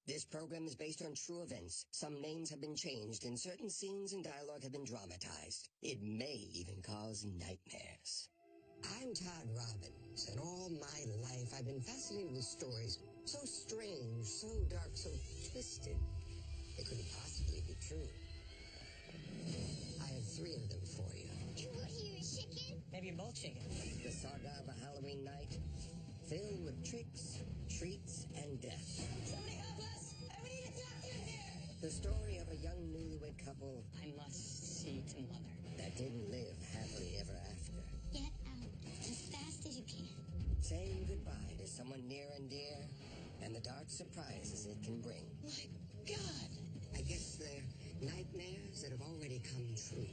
This program is based on true events. Some names have been changed, and certain scenes and dialogue have been dramatized. It may even cause nightmares. I'm Todd Robbins, and all my life I've been fascinated with stories so strange, so dark, so twisted, they couldn't possibly be true. I have 3 of them for you. And what are you, a chicken? Maybe you're both chicken. The saga of a Halloween night, filled with tricks, treats, and death. Somebody help us! I need a doctor here! The story of a young newlywed couple I must see to mother. that didn't live happily ever after. Get out as fast as you can. Saying goodbye to someone near and dear, and the dark surprises it can bring. My God! I guess they're nightmares that have already come true.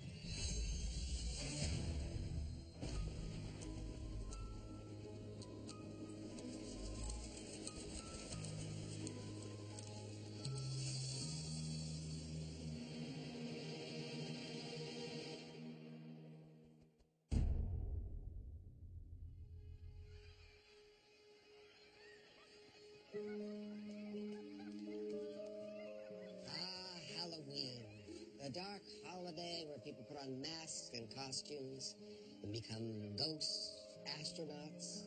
Halloween. A dark holiday where people put on masks and costumes and become ghosts, astronauts,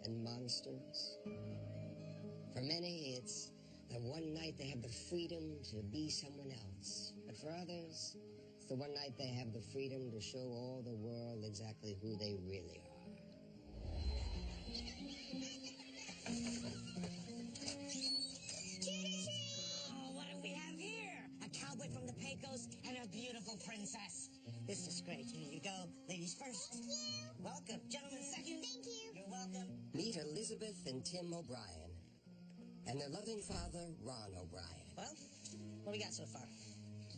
and monsters. For many, it's the one night they have the freedom to be someone else. But for others, it's the one night they have the freedom to show all the world exactly who they really are. From the Pecos and a beautiful princess. This is great. Here you go. Ladies first. Welcome. Gentlemen second. Thank you. You're welcome. Meet Elizabeth and Tim O'Brien and their loving father, Ron O'Brien. Well, what do we got so far?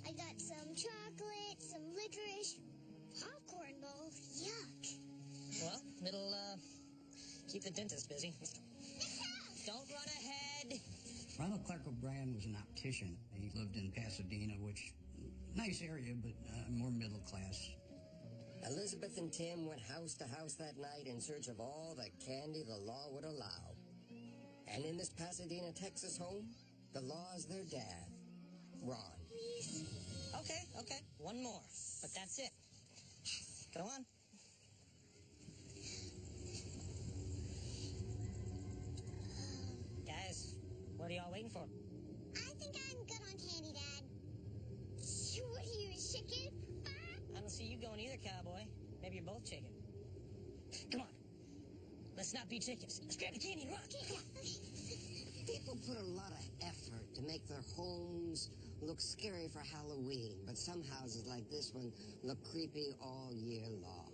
I got some chocolate, some licorice, popcorn bowl. Yuck. Well, it'll keep the dentist busy. Don't run ahead. Ronald Clark O'Brien was an optician. He lived in Pasadena, which, nice area, but more middle class. Elizabeth and Tim went house to house that night in search of all the candy the law would allow. And in this Pasadena, Texas home, the law is their dad, Ron. Please. Okay. One more. But that's it. Go on. Guys, what are y'all waiting for? I think I'm good on candy, Dad. What are you, a chicken? I don't see you going either, cowboy. Maybe you're both chicken. Come on. Let's not be chickens. Let's grab the candy and run. People put a lot of effort to make their homes look scary for Halloween, but some houses like this one look creepy all year long.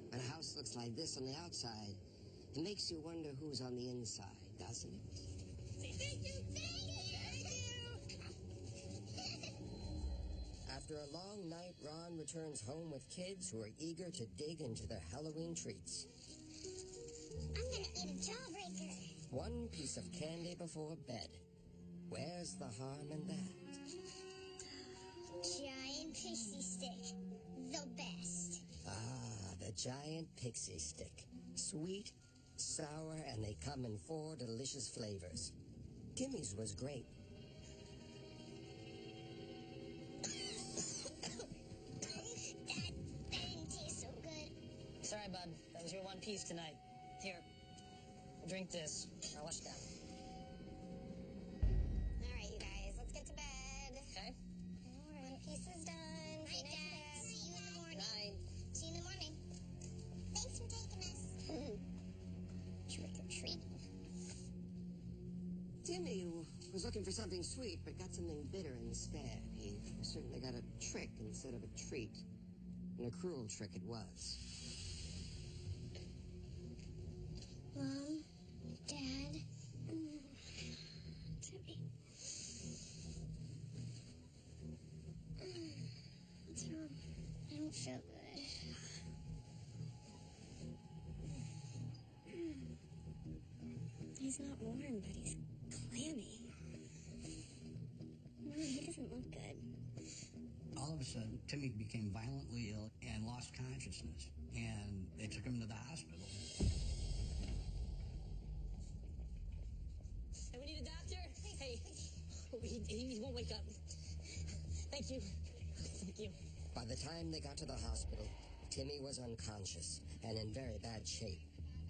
When a house looks like this on the outside, it makes you wonder who's on the inside, doesn't it? Thank you. After a long night, Ron returns home with kids who are eager to dig into their Halloween treats. I'm gonna eat a jawbreaker. One piece of candy before bed. Where's the harm in that? Giant pixie stick. The best. Ah, the giant pixie stick. Sweet, sour, and they come in 4 delicious flavors. Timmy's was great. That didn't taste so good. Sorry, bud. That was your one piece tonight. Here, drink this. I'll wash it down. All right, you guys, let's get to bed. Okay? All right. One piece is done. Night, Dad. See you in the morning. Night. See you in the morning. Thanks for taking us. Trick or treat. Timmy was looking for something sweet, but got something bitter instead. He certainly got a trick instead of a treat. And a cruel trick it was. Mom, Dad, Timmy. What's wrong? I don't feel good. He's not warm, but he's clammy. No, he doesn't look good. All of a sudden, Timmy became violently ill and lost consciousness, and they took him to the hospital. Hey, we need a doctor. Hey, won't wake up. Thank you. Thank you. By the time they got to the hospital, Timmy was unconscious and in very bad shape.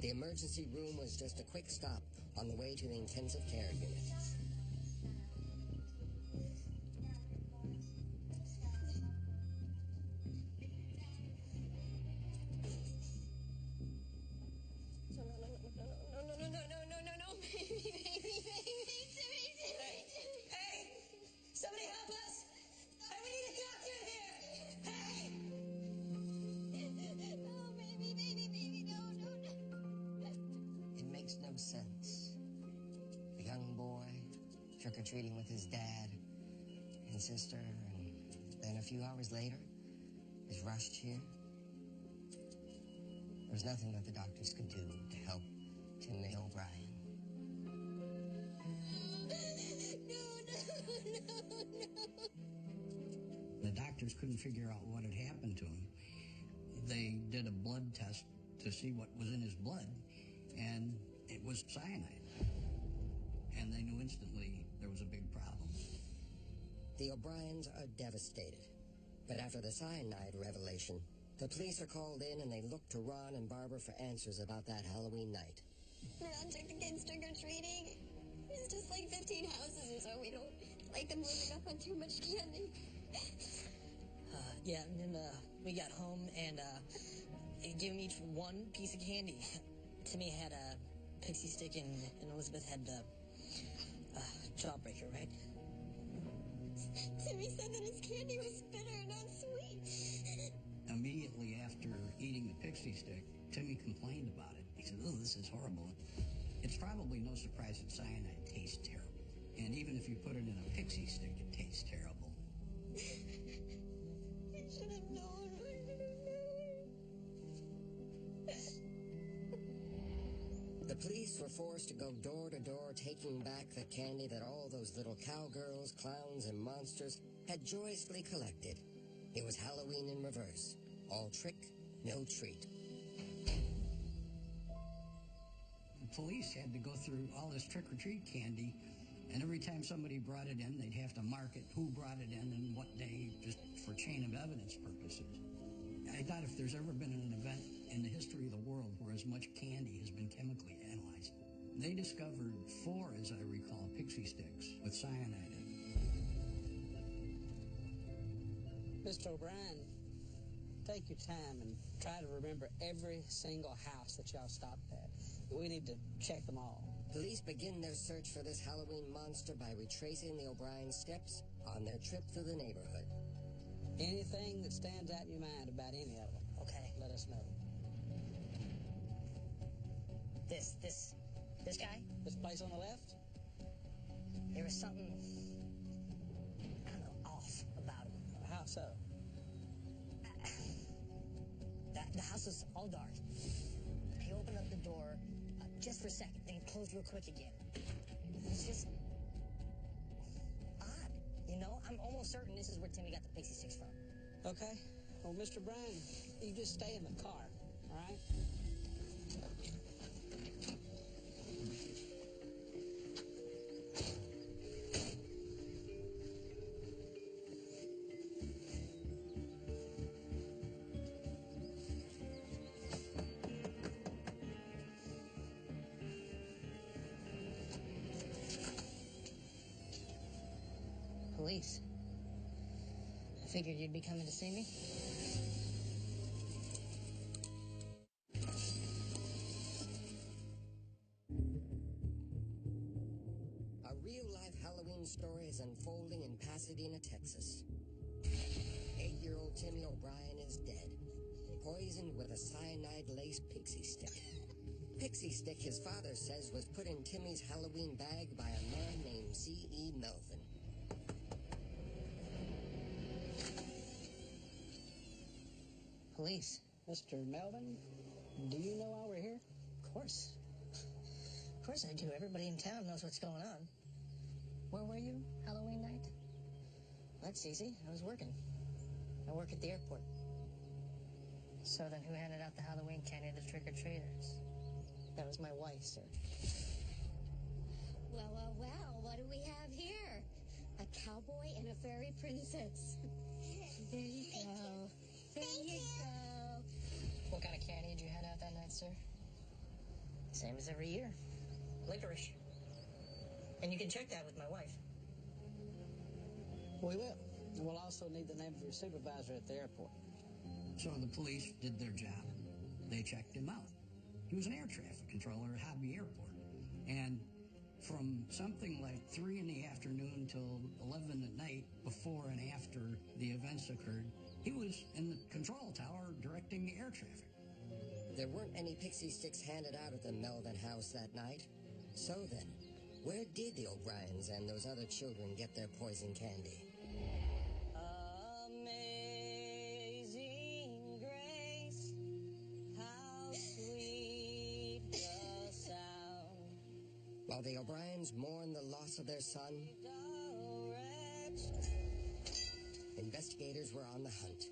The emergency room was just a quick stop on the way to the intensive care unit. Sense. The young boy trick-or-treating with his dad and sister, and then a few hours later is rushed here. There was nothing that the doctors could do to help Timmy O'Brien. The doctors couldn't figure out what had happened to him. They did a blood test to see what was in his blood, and it was cyanide. And they knew instantly there was a big problem. The O'Briens are devastated. But after the cyanide revelation, the police are called in and they look to Ron and Barbara for answers about that Halloween night. Ron took the kids trick-or-treating. It's just like 15 houses or so. We don't like them loading up on too much candy. Yeah, and then we got home and they gave them each one piece of candy. Timmy had a pixie stick and Elizabeth had a jawbreaker, right? Timmy said that his candy was bitter and not sweet. Immediately after eating the pixie stick, Timmy complained about it. He said, "Oh, this is horrible." It's probably no surprise that cyanide tastes terrible. And even if you put it in a pixie stick, it tastes terrible. I should have known. The police were forced to go door to door taking back the candy that all those little cowgirls, clowns, and monsters had joyously collected. It was Halloween in reverse. All trick, no treat. The police had to go through all this trick-or-treat candy, and every time somebody brought it in, they'd have to mark it, who brought it in and what day, just for chain of evidence purposes. I thought if there's ever been an event in the history of the world where as much candy has been chemically analyzed. They discovered 4, as I recall, pixie sticks with cyanide in them. Mr. O'Brien, take your time and try to remember every single house that y'all stopped at. We need to check them all. Police begin their search for this Halloween monster by retracing the O'Brien steps on their trip through the neighborhood. Anything that stands out in your mind about any of them, Okay. let us know. This guy? This place on the left? There was something, I don't know, off about him. How so? The house was all dark. He opened up the door just for a second, then he closed real quick again. It was just odd, you know? I'm almost certain this is where Timmy got the pixie sticks from. Okay. Well, Mr. Bryan, you just stay in the car, all right? Police. I figured you'd be coming to see me. A real-life Halloween story is unfolding in Pasadena, Texas. 8-year-old Timmy O'Brien is dead, poisoned with a cyanide-laced pixie stick. Pixie stick, his father says, was put in Timmy's Halloween bag by a man named C.E. Melvin. Police. Mr. Melvin, do you know why we're here? Of course. Of course I do. Everybody in town knows what's going on. Where were you Halloween night? That's easy. I was working. I work at the airport. So then who handed out the Halloween candy to trick-or-treaters? That was my wife, sir. Well, what do we have here? A cowboy princess. There you go. There you go. What kind of candy did you hand out that night, sir? Same as every year. Licorice. And you can check that with my wife. We will. And we'll also need the name of your supervisor at the airport. So the police did their job. They checked him out. He was an air traffic controller at Hobby Airport. And from something like 3 in the afternoon till 11 at night, before and after the events occurred, he was in the control tower directing the air traffic. There weren't any pixie sticks handed out at the Melvin house that night. So then, where did the O'Briens and those other children get their poison candy? Amazing grace, how sweet the sound. While the O'Briens mourned the loss of their son, investigators were on the hunt,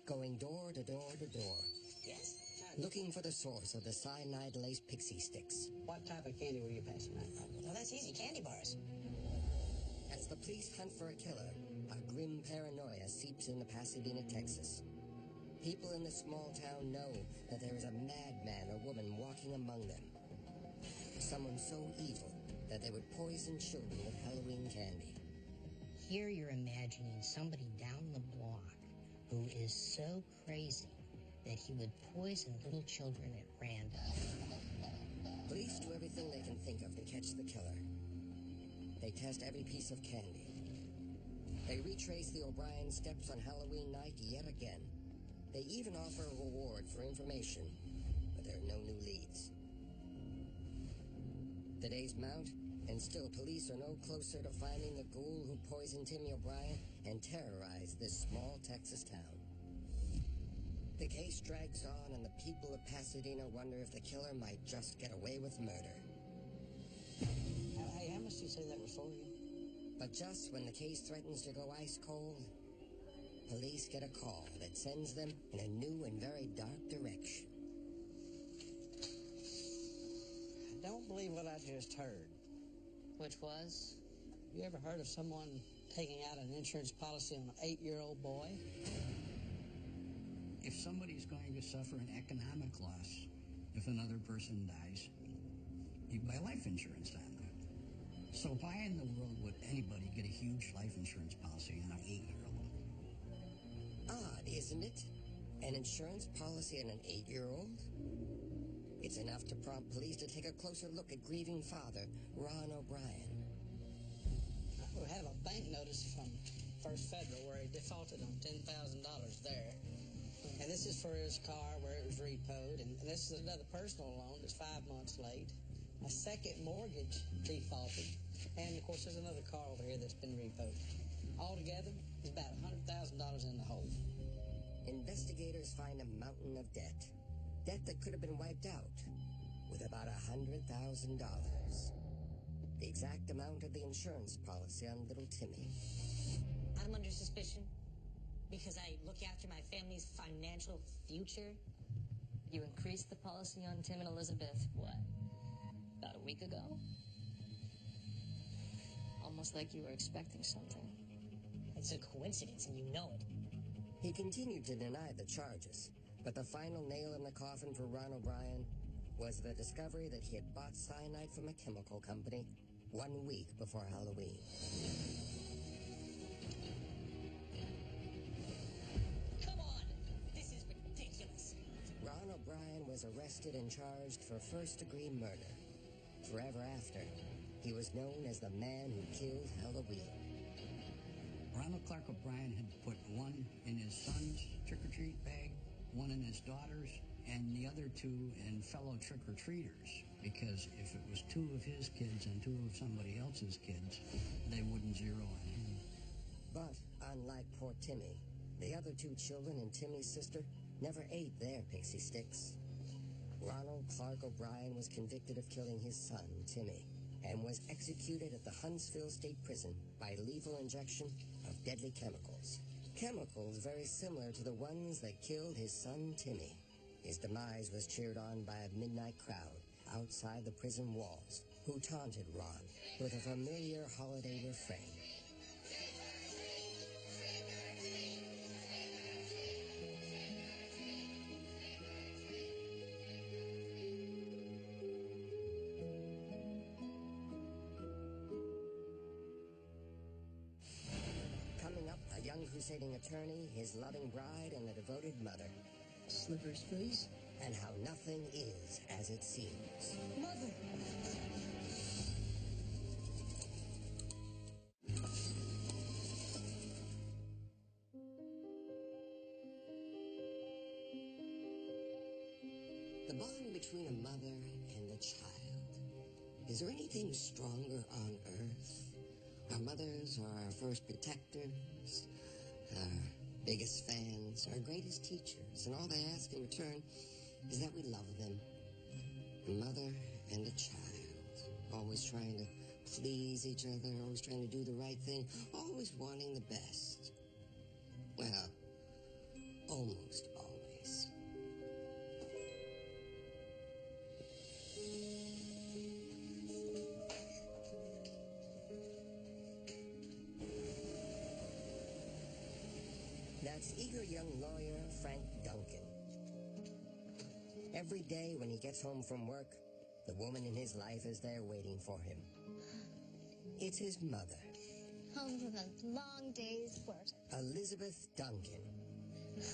going door to door to door, Yes? looking for the source of the cyanide-laced pixie sticks. What type of candy were you passing out? Well, that's easy. Candy bars. As the police hunt for a killer, a grim paranoia seeps into Pasadena, Texas. People in the small town know that there is a madman or woman walking among them. Someone so evil that they would poison children with Halloween candy. Here you're imagining somebody down the block who is so crazy that he would poison little children at random. Police do everything they can think of to catch the killer. They test every piece of candy. They retrace the O'Brien steps on Halloween night yet again. They even offer a reward for information, but there are no new leads. The days mount, and still police are no closer to finding the ghoul who poisoned Timmy O'Brien and terrorized this small Texas town. The case drags on, and the people of Pasadena wonder if the killer might just get away with murder. Hey, how much did you say that was for you? But just when the case threatens to go ice cold, police get a call that sends them in a new and very dark direction. I don't believe what I just heard. Which was? You ever heard of someone taking out an insurance policy on an 8-year-old boy? If somebody's going to suffer an economic loss if another person dies, you buy life insurance on them. So why in the world would anybody get a huge life insurance policy on an 8-year-old? Odd, isn't it? An insurance policy on an 8-year-old? It's enough to prompt police to take a closer look at grieving father, Ron O'Brien. We had a bank notice from First Federal where he defaulted on $10,000 there. And this is for his car where it was repoed. And this is another personal loan that's 5 months late. A second mortgage defaulted. And, of course, there's another car over here that's been repoed. Altogether, it's about $100,000 in the hole. Investigators find a mountain of debt. Debt that could have been wiped out with about $100,000. The exact amount of the insurance policy on little Timmy. I'm under suspicion because I look after my family's financial future. You increased the policy on Tim and Elizabeth, what, about a week ago? Almost like you were expecting something. It's a coincidence, and you know it. He continued to deny the charges, but the final nail in the coffin for Ron O'Brien was the discovery that he had bought cyanide from a chemical company 1 week before Halloween. Come on! This is ridiculous. Ron O'Brien was arrested and charged for first-degree murder. Forever after, he was known as the man who killed Halloween. Ronald Clark O'Brien had put one in his son's trick-or-treat bag, one in his daughter's, and the other 2 in fellow trick-or-treaters, because if it was 2 of his kids and 2 of somebody else's kids, they wouldn't zero on him. But, unlike poor Timmy, the other 2 children and Timmy's sister never ate their pixie sticks. Ronald Clark O'Brien was convicted of killing his son, Timmy, and was executed at the Huntsville State Prison by lethal injection of deadly chemicals. Chemicals very similar to the ones that killed his son, Timmy. His demise was cheered on by a midnight crowd outside the prison walls, who taunted Ron with a familiar holiday refrain. compensating attorney, his loving bride, and a devoted mother. Slippers, please. And how nothing is as it seems. Mother! The bond between a mother and a child. Is there anything stronger on earth? Our mothers are our first protectors, our biggest fans, our greatest teachers, and all they ask in return is that we love them. A mother and a child, always trying to please each other, always trying to do the right thing, always wanting the best. Well, almost always. That's eager young lawyer Frank Duncan. Every day when he gets home from work, the woman in his life is there waiting for him. It's his mother. Home from a long day's work. Elizabeth Duncan.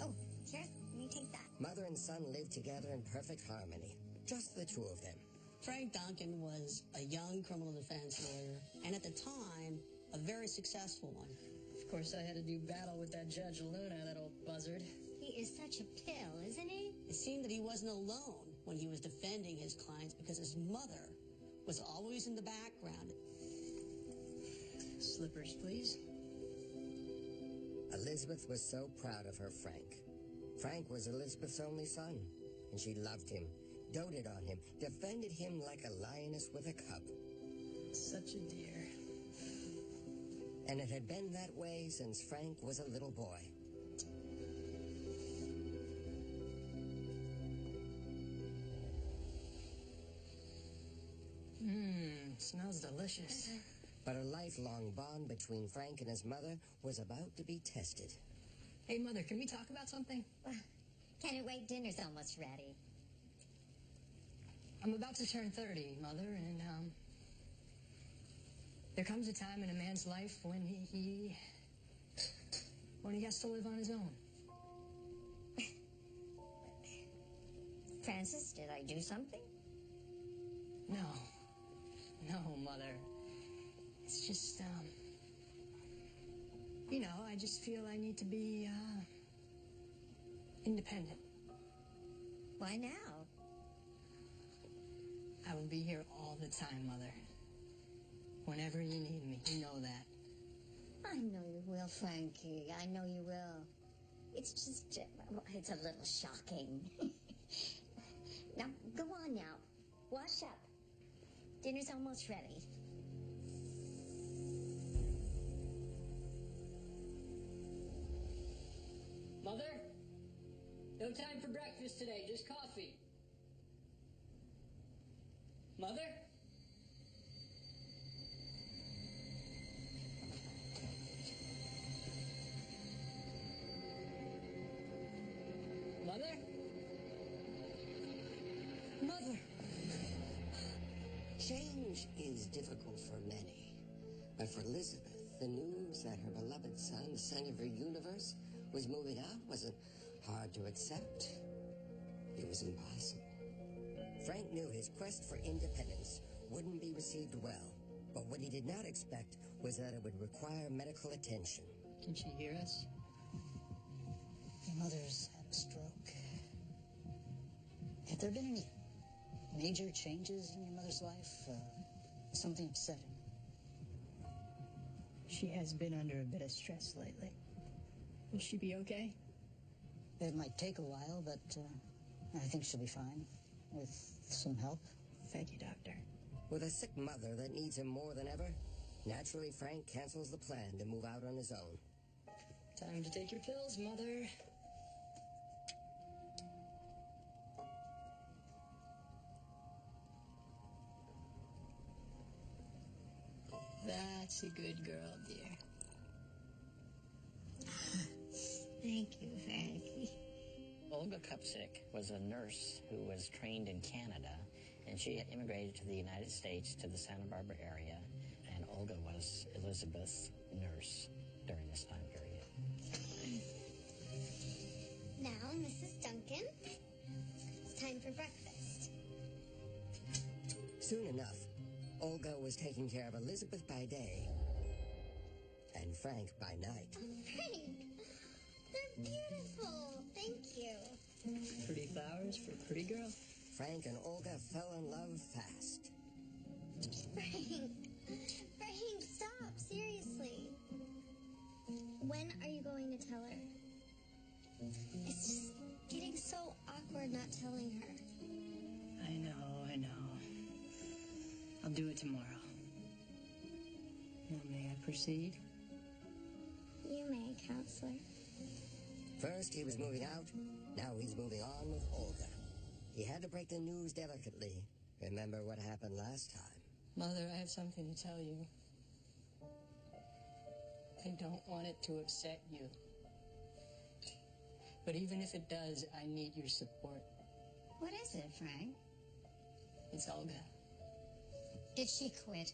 Oh, here, let me take that. Mother and son live together in perfect harmony. Just the two of them. Frank Duncan was a young criminal defense lawyer, and at the time, a very successful one. Of course, I had to do battle with that Judge Luna, that old buzzard. He is such a pill, isn't he? It seemed that he wasn't alone when he was defending his clients because his mother was always in the background. Slippers, please. Elizabeth was so proud of her Frank. Frank was Elizabeth's only son, and she loved him, doted on him, defended him like a lioness with a cub. Such a dear. And it had been that way since Frank was a little boy. Smells delicious. But a lifelong bond between Frank and his mother was about to be tested. Hey, Mother, can we talk about something? Can't wait, dinner's almost ready. I'm about to turn 30, Mother, and, there comes a time in a man's life when he has to live on his own. Francis, did I do something? No, Mother. It's just, I just feel I need to be, independent. Why now? I will be here all the time, Mother. Whenever you need me, you know that. I know you will, Frankie. I know you will. It's just, it's a little shocking. Now, go on now. Wash up. Dinner's almost ready. Mother? No time for breakfast today, just coffee. Mother? Mother? Mother! Change is difficult for many. But for Elizabeth, the news that her beloved son, the center of her universe, was moving out wasn't hard to accept. It was impossible. Frank knew his quest for independence wouldn't be received well, but what he did not expect was that it would require medical attention. Can she hear us? Your mother's had a stroke. Have there been any major changes in your mother's life? Something upsetting? She has been under a bit of stress lately. Will she be okay? It might take a while, but I think she'll be fine with some help. Thank you, Doctor. With a sick mother that needs him more than ever, naturally Frank cancels the plan to move out on his own. Time to take your pills, Mother. That's a good girl, dear. Thank you, Frankie. Olga Kupczyk was a nurse who was trained in Canada, and she had immigrated to the United States to the Santa Barbara area, and Olga was Elizabeth's nurse during this time period. Now, Mrs. Duncan, it's time for breakfast. Soon enough, Olga was taking care of Elizabeth by day and Frank by night. Frank, they're beautiful. Thank you. Pretty flowers for a pretty girl. Frank and Olga fell in love fast. Frank, stop, seriously. When are you going to tell her? It's just getting so awkward not telling her. I know. I'll do it tomorrow. Now, may I proceed? You may, counselor. First he was moving out, now he's moving on with Olga. He had to break the news delicately. Remember what happened last time. Mother, I have something to tell you. I don't want it to upset you. But even if it does, I need your support. What is it, Frank? It's Olga. Did she quit?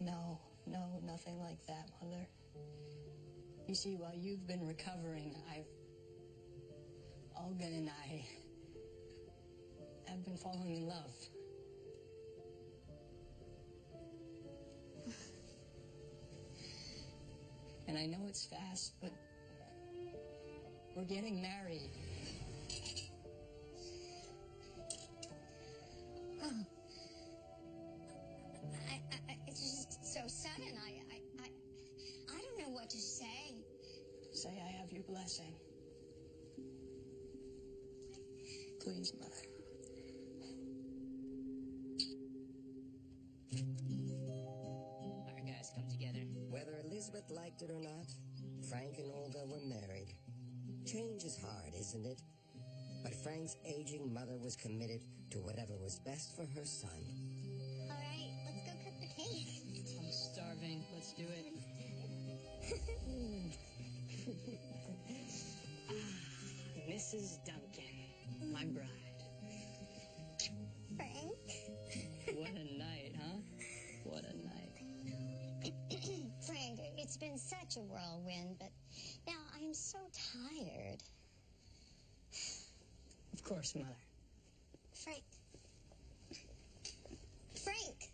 No, nothing like that, Mother. You see, while you've been recovering, Olga and I have been falling in love. And I know it's fast, but we're getting married. Oh. It's just so sudden. I don't know what to say. Say I have your blessing. Please, Mother. Our guys come together. Whether Elizabeth liked it or not, Frank and Olga were married. Change is hard, isn't it? But Frank's aging mother was committed to whatever was best for her son. All right, let's go cut the cake. I'm starving. Let's do it. Mrs. Duncan, my bride. Frank? What a night, huh? What a night. Frank, it's been such a whirlwind, but now I'm so tired. Of course, Mother. Frank. Frank!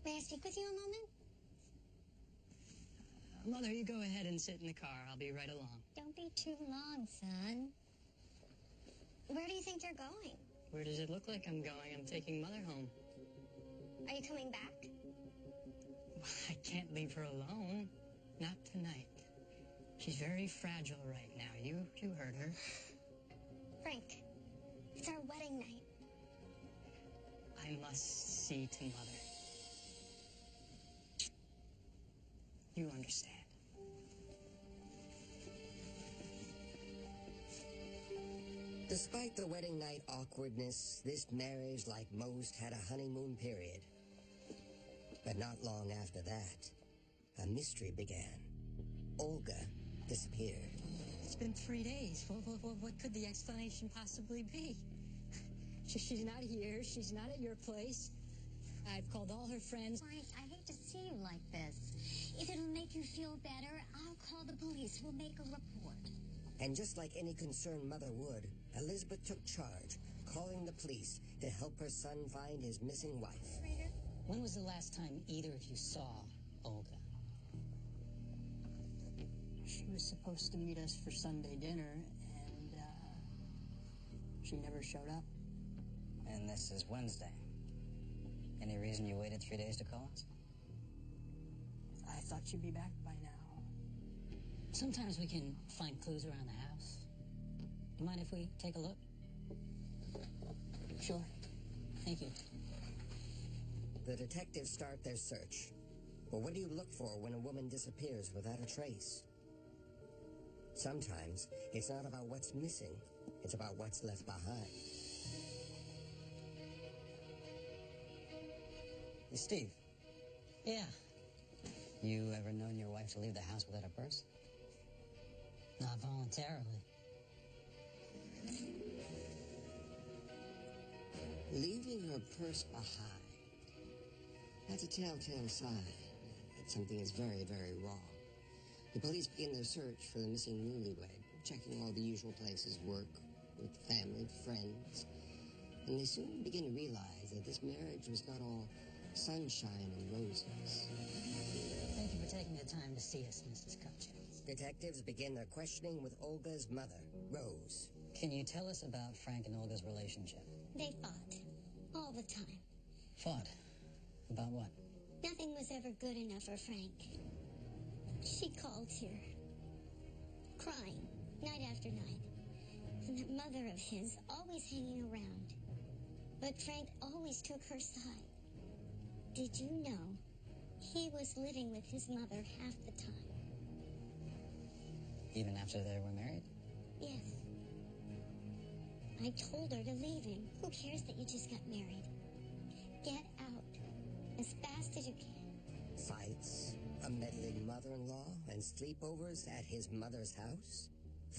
May I speak with you a moment? Mother, you go ahead and sit in the car. I'll be right along. Don't be too long, son. Where do you think you're going? Where does it look like I'm going? I'm taking Mother home. Are you coming back? I can't leave her alone. Not tonight. She's very fragile right now. You heard her. Frank, it's our wedding night. I must see to Mother. You understand. Despite the wedding night awkwardness, this marriage, like most, had a honeymoon period. But not long after that, a mystery began. Olga disappeared. It's been 3 days. What could the explanation possibly be? She's not here. She's not at your place. I've called all her friends. Frank, I hate to see you like this. If it'll make you feel better, I'll call the police. We'll make a report. And just like any concerned mother would, Elizabeth took charge, calling the police to help her son find his missing wife. When was the last time either of you saw Olga? She was supposed to meet us for Sunday dinner, and she never showed up. And this is Wednesday. Any reason you waited 3 days to call us? I thought she'd be back by now. Sometimes we can find clues around the house. You mind if we take a look? Sure. Thank you. The detectives start their search. But what do you look for when a woman disappears without a trace? Sometimes it's not about what's missing, it's about what's left behind. Hey, Steve, Yeah. you ever known your wife to leave the house without a purse? Not voluntarily. Leaving her purse behind. That's a telltale sign that something is very, very wrong. The police begin their search for the missing newlywed. checking all the usual places, work, with family, friends. And they soon begin to realize that this marriage was not all sunshine and roses. Thank you for taking the time to see us, Mrs. Kupchak. Detectives begin their questioning with Olga's mother, Rose. Can you tell us about Frank and Olga's relationship? They fought. All the time. Fought? About what? Nothing was ever good enough for Frank. She called here, crying, night after night. And that mother of his always hanging around. But Frank always took her side. Did you know he was living with his mother half the time? Even after they were married? Yes. I told her to leave him. Who cares that you just got married? Get out. As fast as you can. Fights, a meddling mother-in-law, and sleepovers at his mother's house?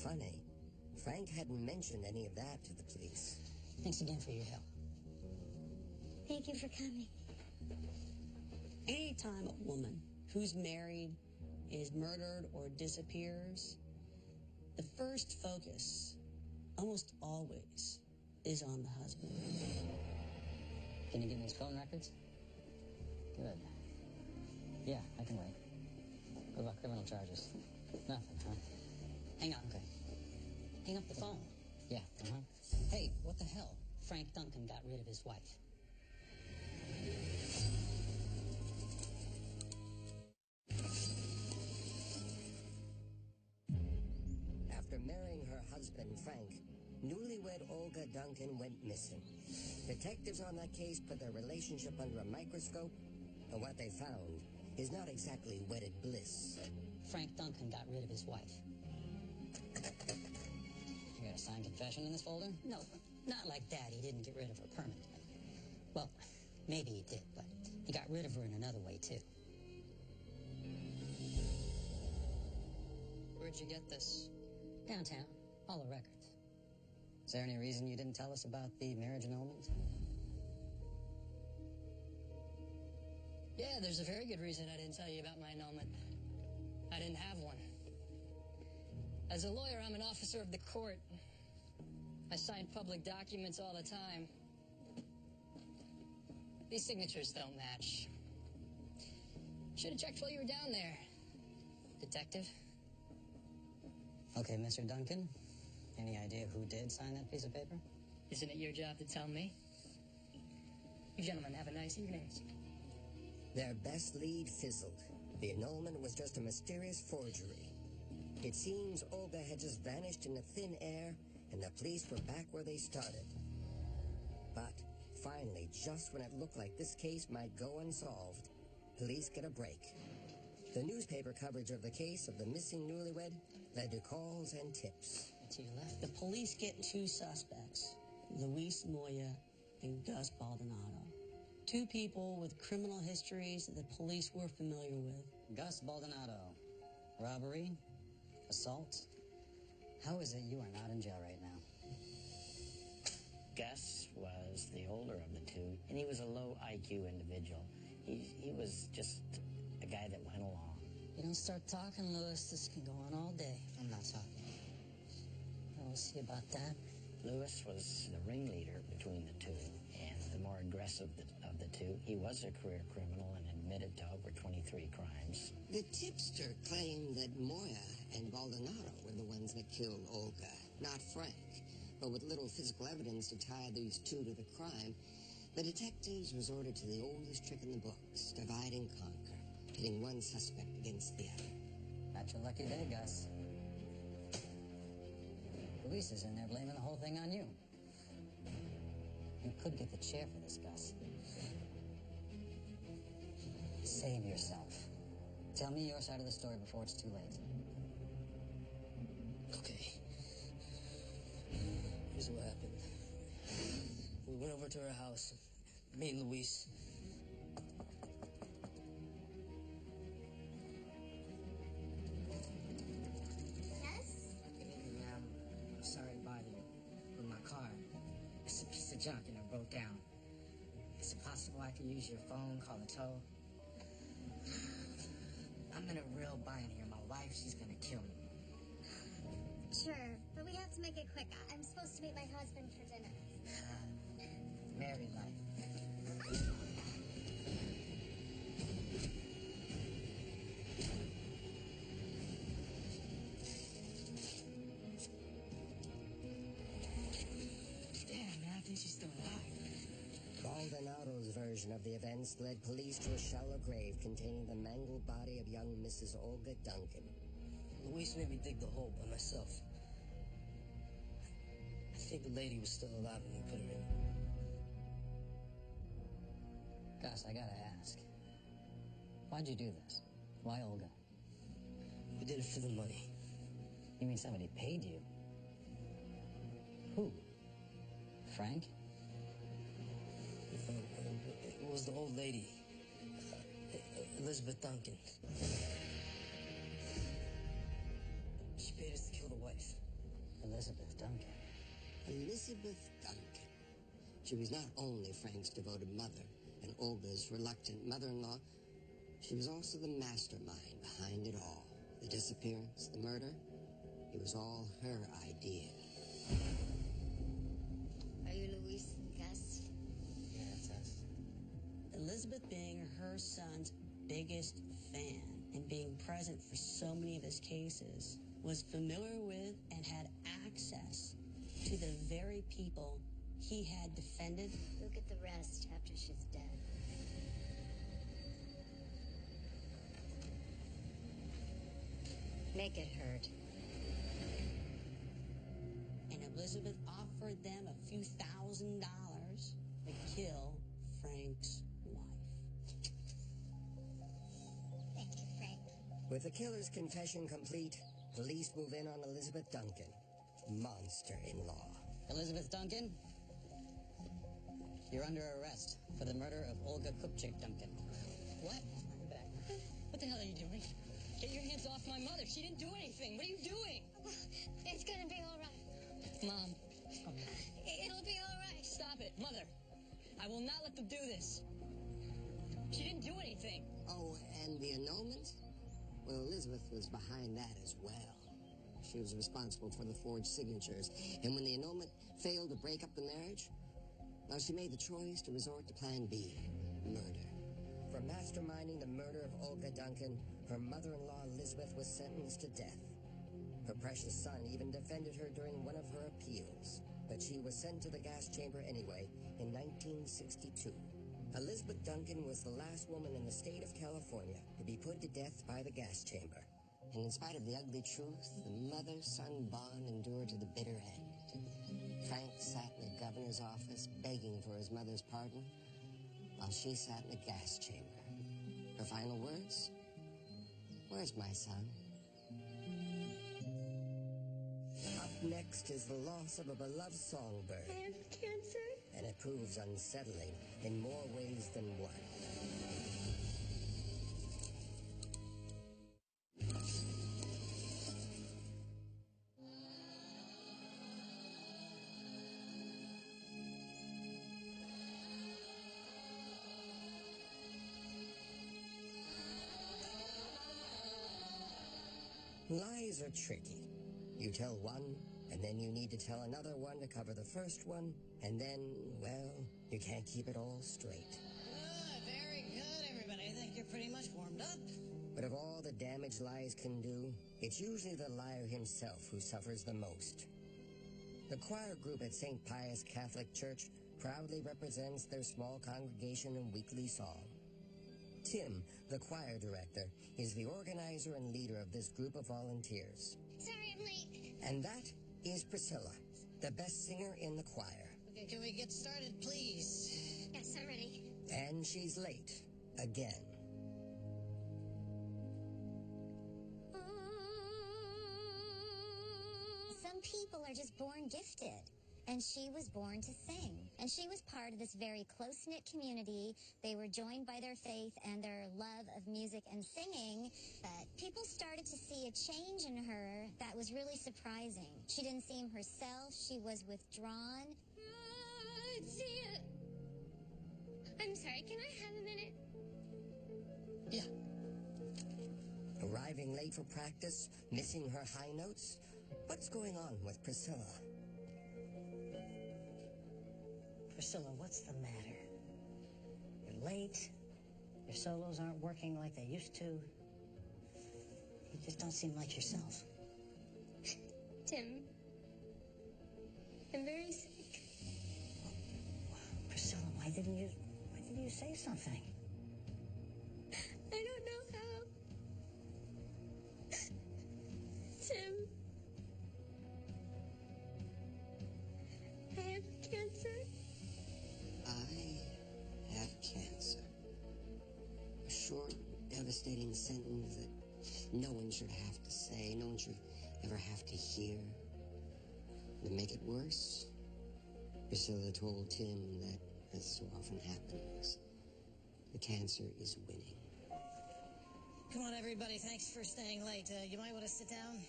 Funny. Frank hadn't mentioned any of that to the police. Thanks again for your help. Thank you for coming. Anytime a woman who's married is murdered or disappears, the first focus, almost always, is on the husband. Can you give me his phone records? Good. Yeah, I can wait. What about criminal charges? Nothing, huh? Hang on. Okay. Hang up the phone. Yeah, Hey, what the hell? Frank Duncan got rid of his wife. After marrying her husband, Frank, newlywed Olga Duncan went missing. Detectives on that case put their relationship under a microscope, and what they found is not exactly wedded bliss. Frank Duncan got rid of his wife. You got a signed confession in this folder? No, not like that. He didn't get rid of her permanently. Well, maybe he did, but he got rid of her in another way, too. Where'd you get this? Downtown. All the records. Is there any reason you didn't tell us about the marriage annulment? Yeah, there's a very good reason I didn't tell you about my annulment. I didn't have one. As a lawyer, I'm an officer of the court. I sign public documents all the time. These signatures don't match. Should have checked while you were down there, detective. Okay, Mr. Duncan. Any idea who did sign that piece of paper? Isn't it your job to tell me? You gentlemen have a nice evening. Their best lead fizzled. The annulment was just a mysterious forgery. It seems Olga had just vanished into thin air, and the police were back where they started. But finally, just when it looked like this case might go unsolved, police get a break. The newspaper coverage of the case of the missing newlywed led to calls and tips. To your left. The police get two suspects, Luis Moya and Gus Baldonado. Two people with criminal histories that the police were familiar with. Gus Baldonado. Robbery? Assault? How is it you are not in jail right now? Gus was the older of the two, and he was a low IQ individual. He was just a guy that went along. You don't start talking, Lewis. This can go on all day. I'm not talking. We'll see about that. Lewis was the ringleader between the two, and the more aggressive of the two. He was a career criminal and admitted to over 23 crimes. The tipster claimed that Moya and Baldonado were the ones that killed Olga, not Frank. But with little physical evidence to tie these two to the crime, the detectives resorted to the oldest trick in the books, divide and conquer, pitting one suspect against the other. Not your lucky day, Gus. Luis is in there blaming the whole thing on you. You could get the chair for this, Gus. Save yourself. Tell me your side of the story before it's too late. Okay. Here's what happened. We went over to her house, me and Luis. Yes? Good evening, ma'am. I'm sorry to bother you. But my car, it's a piece of junk and it broke down. Is it possible I could use your phone, call a tow? I'm in a real bind here. My wife, she's gonna kill me. Sure, but we have to make it quick. I'm supposed to meet my husband for dinner. Married life. Damn, man, I think she's still alive. Baldonado's version of the events led police to a shallow grave containing the mangled body of young Mrs. Olga Duncan. Luis made me dig the hole by myself. I think the lady was still alive when we put her in. Gus, I gotta ask. Why'd you do this? Why Olga? We did it for the money. You mean somebody paid you? Who? Frank? It was the old lady, Elizabeth Duncan. She paid us to kill the wife. Elizabeth Duncan. Elizabeth Duncan. She was not only Frank's devoted mother and Olga's reluctant mother-in-law, she was also the mastermind behind it all. The disappearance, the murder, it was all her idea. Are you Luis and Gus? Yeah, that's us. Elizabeth being her son's biggest fan and being present for so many of his cases, was familiar with and had access to the very people he had defended. You'll get the rest after she's dead. Make it hurt. And Elizabeth offered them a few $1,000 to kill Frank's wife. Thank you, Frank. With the killer's confession complete, police move in on Elizabeth Duncan, monster-in-law. Elizabeth Duncan, you're under arrest for the murder of Olga Kupchik Duncan. What? What the hell are you doing? Get your hands off my mother. She didn't do anything. What are you doing? It's gonna be all right. Mom. It'll be all right. Stop it. Mother. I will not let them do this. She didn't do anything. Oh, and the annulment? Well, Elizabeth was behind that as well. She was responsible for the forged signatures. And when the annulment failed to break up the marriage, well, she made the choice to resort to Plan B, murder. For masterminding the murder of Olga Duncan, her mother-in-law Elizabeth was sentenced to death. Her precious son even defended her during one of her appeals, but she was sent to the gas chamber anyway in 1962. Elizabeth Duncan was the last woman in the state of California to be put to death by the gas chamber. And in spite of the ugly truth, the mother-son bond endured to the bitter end. Frank sat in the governor's office begging for his mother's pardon, while she sat in a gas chamber. Her final words? Where's my son? Up next is the loss of a beloved songbird. I have cancer. And it proves unsettling in more ways than one. Lies are tricky. You tell one, and then you need to tell another one to cover the first one, and then, well, you can't keep it all straight. Very good, everybody. I think you're pretty much warmed up. But of all the damage lies can do, it's usually the liar himself who suffers the most. The choir group at St. Pius Catholic Church proudly represents their small congregation in weekly song. Tim, the choir director, is the organizer and leader of this group of volunteers. Sorry I'm late. And that is Priscilla, the best singer in the choir. Okay, can we get started, please? Yes, I'm ready. And she's late, again. Some people are just born gifted. And she was born to sing. And she was part of this very close-knit community. They were joined by their faith and their love of music and singing. But people started to see a change in her that was really surprising. She didn't seem herself. She was withdrawn. I see it. I'm sorry, can I have a minute? Yeah. Arriving late for practice, missing her high notes, What's going on with Priscilla? Priscilla, what's the matter? You're late. Your solos aren't working like they used to. You just don't seem like yourself. Tim, I'm very sick. Priscilla, why didn't you say something? I don't know how. Tim, I have cancer. I have cancer. A short, devastating sentence that no one should have to say, no one should ever have to hear. To make it worse, Priscilla told Tim that, as so often happens, the cancer is winning. Come on, everybody. Thanks for staying late. You might want to sit down.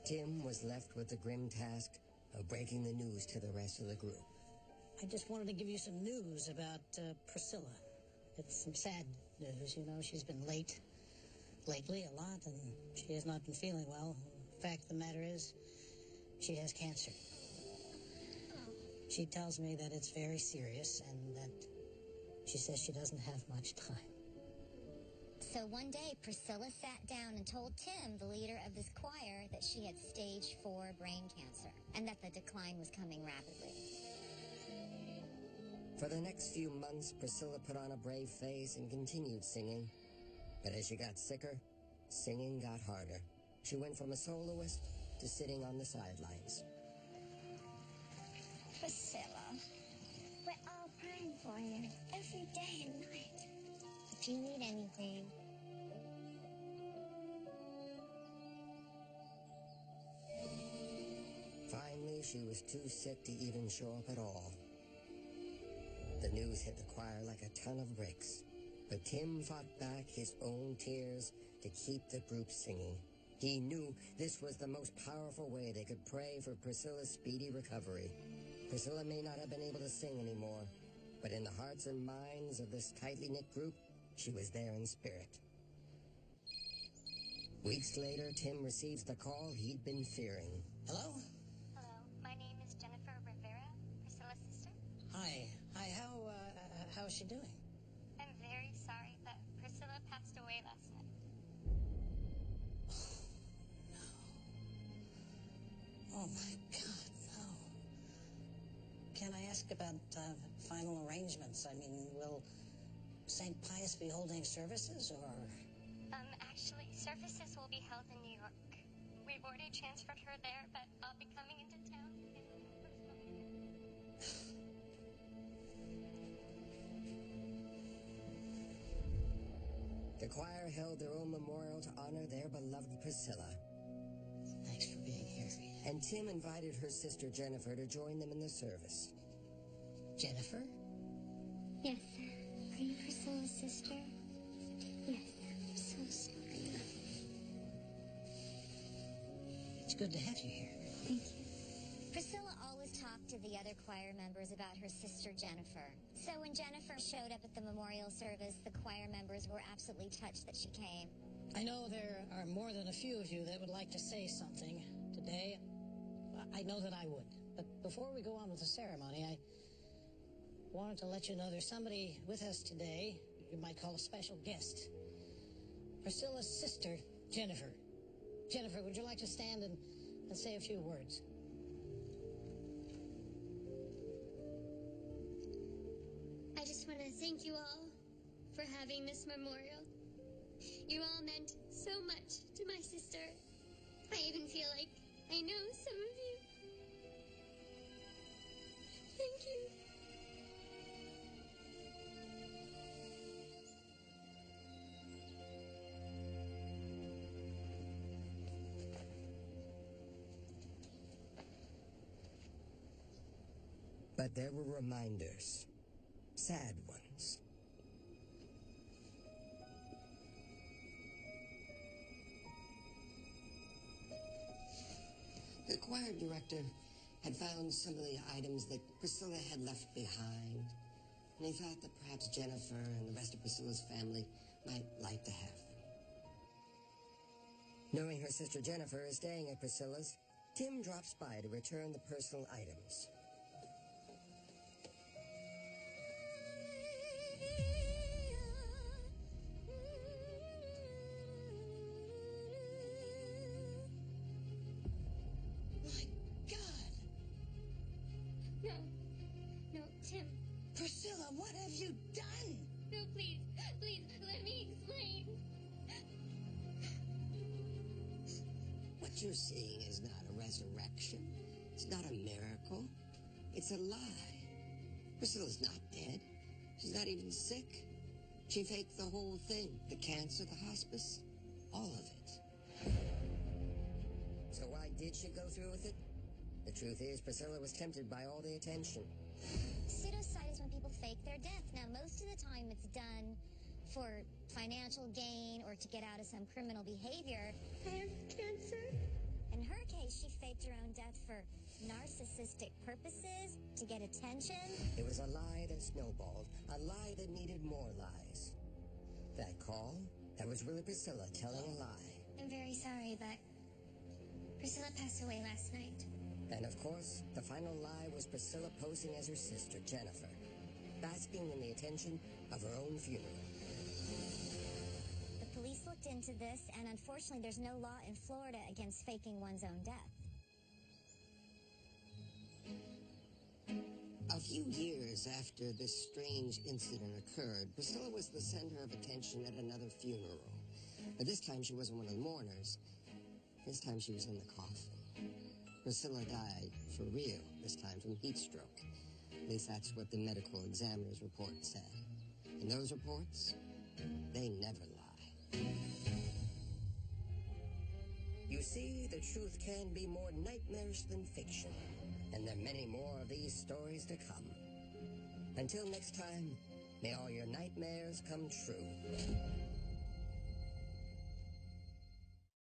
Tim was left with the grim task of breaking the news to the rest of the group. I just wanted to give you some news about Priscilla. It's some sad news, you know. She's been late lately a lot, and she has not been feeling well. The fact of the matter is, she has cancer. She tells me that it's very serious and that she says she doesn't have much time. So one day, Priscilla sat down and told Tim, the leader of this choir, that she had stage 4 brain cancer and that the decline was coming rapidly. For the next few months, Priscilla put on a brave face and continued singing. But as she got sicker, singing got harder. She went from a soloist to sitting on the sidelines. Priscilla, we're all praying for you every day and night. If you need anything. Finally, she was too sick to even show up at all. The news hit the choir like a ton of bricks, but Tim fought back his own tears to keep the group singing. He knew this was the most powerful way they could pray for Priscilla's speedy recovery. Priscilla may not have been able to sing anymore, but in the hearts and minds of this tightly knit group, she was there in spirit. Weeks later, Tim receives the call he'd been fearing. Hello? Hello, my name is Jennifer Rivera, Priscilla's sister. Hi. How's she doing? I'm very sorry, but Priscilla passed away last night. Oh, my God, no. Can I ask about final arrangements? I mean, will St. Pius be holding services, or...? Actually, services will be held in New York. We've already transferred her there, but I'll be coming into town personally. The choir held their own memorial to honor their beloved Priscilla. Thanks for being here. And Tim invited her sister Jennifer to join them in the service. Jennifer? Yes. Are you Priscilla's sister? Yes. I'm so sorry. It's good to have you here. Thank you. Priscilla always talked to the other choir members about her sister Jennifer. So when Jennifer showed up at the memorial service, the choir members were absolutely touched that she came. I know there are more than a few of you that would like to say something today. I know that I would. But before we go on with the ceremony, I wanted to let you know there's somebody with us today you might call a special guest. Priscilla's sister, Jennifer. Jennifer, would you like to stand and say a few words? I just want to thank you all for having this memorial. You all meant so much to my sister. I even feel like I know some of you. Thank you. But there were reminders, sad ones. The choir director had found some of the items that Priscilla had left behind, and he thought that perhaps Jennifer and the rest of Priscilla's family might like to have them. Knowing her sister Jennifer is staying at Priscilla's, Tim drops by to return the personal items. My God! No, Tim. Priscilla, what have you done? No, please, let me explain. What you're seeing is not a resurrection. It's not a miracle. It's a lie. Priscilla's not dead. She's not even sick. She faked the whole thing. The cancer, the hospice, all of it. So why did she go through with it? The truth is, Priscilla was tempted by all the attention. Pseudocide is when people fake their death. Now, most of the time it's done for financial gain or to get out of some criminal behavior. I have cancer. In her case, she faked her own death for narcissistic purposes, to get attention. It was a lie that snowballed, a lie that needed more lies. That call, that was really Priscilla telling a lie. I'm very sorry, but Priscilla passed away last night. And of course, the final lie was Priscilla posing as her sister, Jennifer, basking in the attention of her own funeral. The police looked into this, and unfortunately there's no law in Florida against faking one's own death. A few years after this strange incident occurred, Priscilla was the center of attention at another funeral. But this time she wasn't one of the mourners. This time she was in the coffin. Priscilla died for real, this time from heat stroke. At least that's what the medical examiner's report said. And those reports, they never lie. You see, the truth can be more nightmarish than fiction. And there are many more of these stories to come. Until next time, may all your nightmares come true.